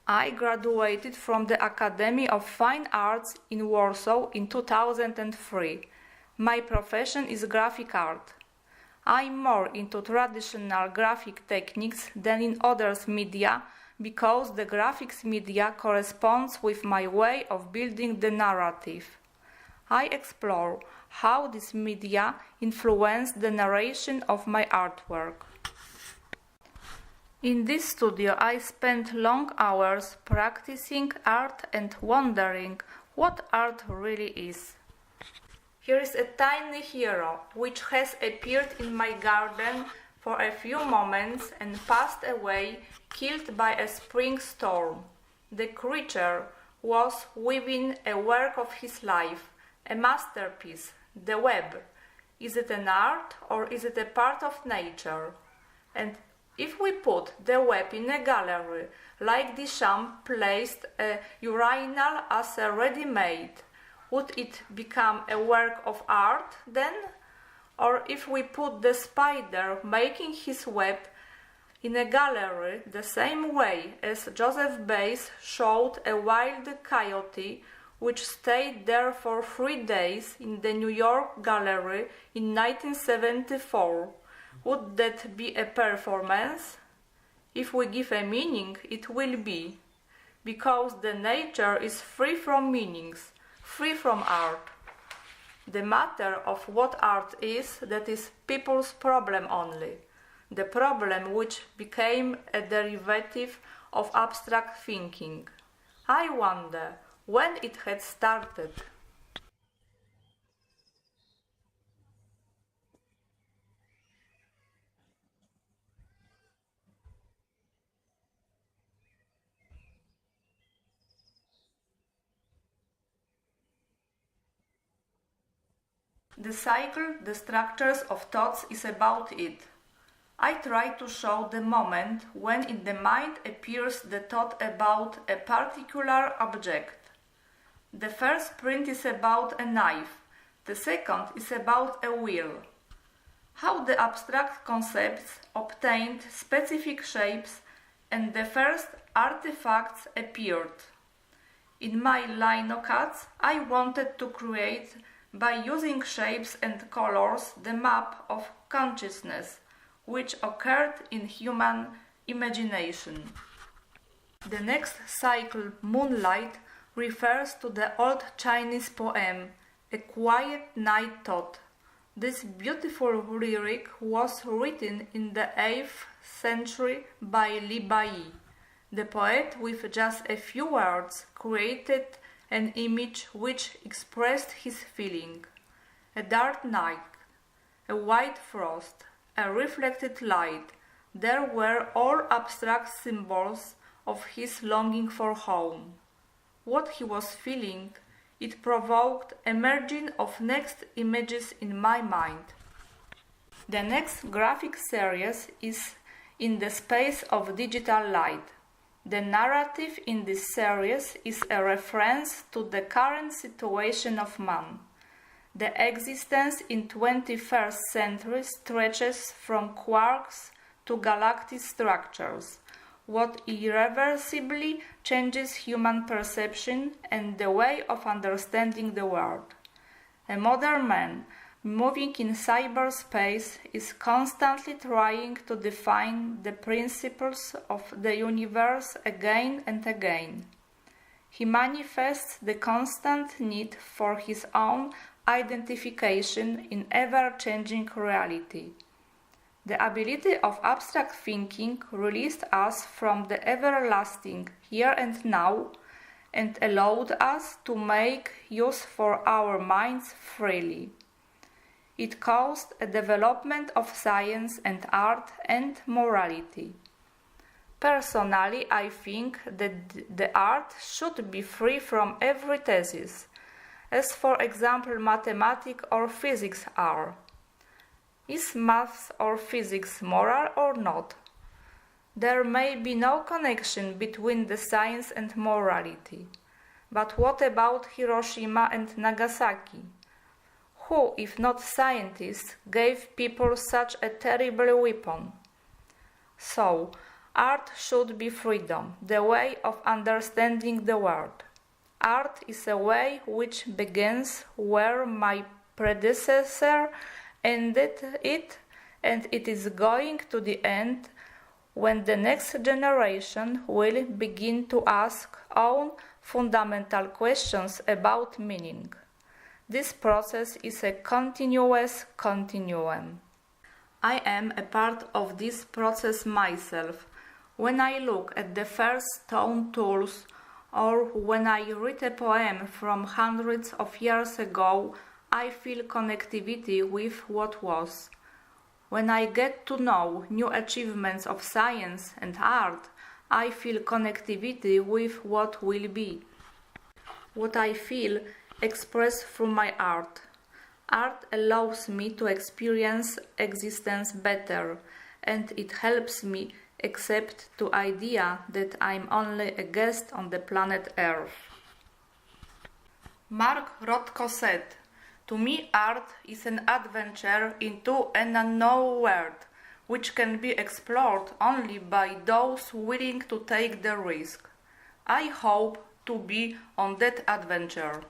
I graduated from the Academy of Fine Arts in Warsaw in 2003. My profession is graphic art. I'm more into traditional graphic techniques than in others media because the graphics media corresponds with my way of building the narrative. I explore how this media influenced the narration of my artwork. In this studio I spent long hours practicing art and wondering what art really is. Here is a tiny hero which has appeared in my garden for a few moments and passed away, killed by a spring storm. The creature was within a work of his life, a masterpiece, the web. Is it an art or is it a part of nature? And if we put the web in a gallery, like Duchamp placed a urinal as a ready-made, would it become a work of art then? Or if we put the spider making his web in a gallery the same way as Joseph Beuys showed a wild coyote which stayed there for 3 days in the New York Gallery in 1974, would that be a performance? If we give a meaning, it will be, because the nature is free from meanings, free from art. The matter of what art is, that is people's problem only, the problem which became a derivative of abstract thinking. I wonder when it had started. The cycle, the structures of thoughts is about it. I try to show the moment when in the mind appears the thought about a particular object. The first print is about a knife, the second is about a wheel. How the abstract concepts obtained specific shapes and the first artifacts appeared. In my linocuts, I wanted to create, by using shapes and colors, the map of consciousness which occurred in human imagination. The next cycle, Moonlight, refers to the old Chinese poem, A Quiet Night Thought. This beautiful lyric was written in the 8th century by Li Bai. The poet, with just a few words, created an image which expressed his feeling. A dark night, a white frost, a reflected light, there were all abstract symbols of his longing for home. What he was feeling, it provoked a merging of next images in my mind. The next graphic series is in the space of digital light. The narrative in this series is a reference to the current situation of man. The existence in 21st century stretches from quarks to galactic structures, what irreversibly changes human perception and the way of understanding the world. A modern man moving in cyberspace is constantly trying to define the principles of the universe again and again. He manifests the constant need for his own identification in ever-changing reality. The ability of abstract thinking released us from the everlasting here and now and allowed us to make use for our minds freely. It caused a development of science and art and morality. Personally, I think that the art should be free from every thesis, as for example mathematics or physics are. Is maths or physics moral or not? There may be no connection between the science and morality. But what about Hiroshima and Nagasaki? Who, if not scientists, gave people such a terrible weapon? So, Art should be freedom, the way of understanding the world. Art is a way which begins where my predecessor ended it, and it is going to the end when the next generation will begin to ask own fundamental questions about meaning. This process is a continuous continuum. I am a part of this process myself. When I look at the first stone tools, or when I read a poem from hundreds of years ago, I feel connectivity with what was. When I get to know new achievements of science and art, I feel connectivity with what will be. What I feel expressed through my art. Art allows me to experience existence better, and it helps me accept the idea that I'm only a guest on the planet Earth. Mark Rothko said, "To me, art is an adventure into an unknown world, which can be explored only by those willing to take the risk." I hope to be on that adventure.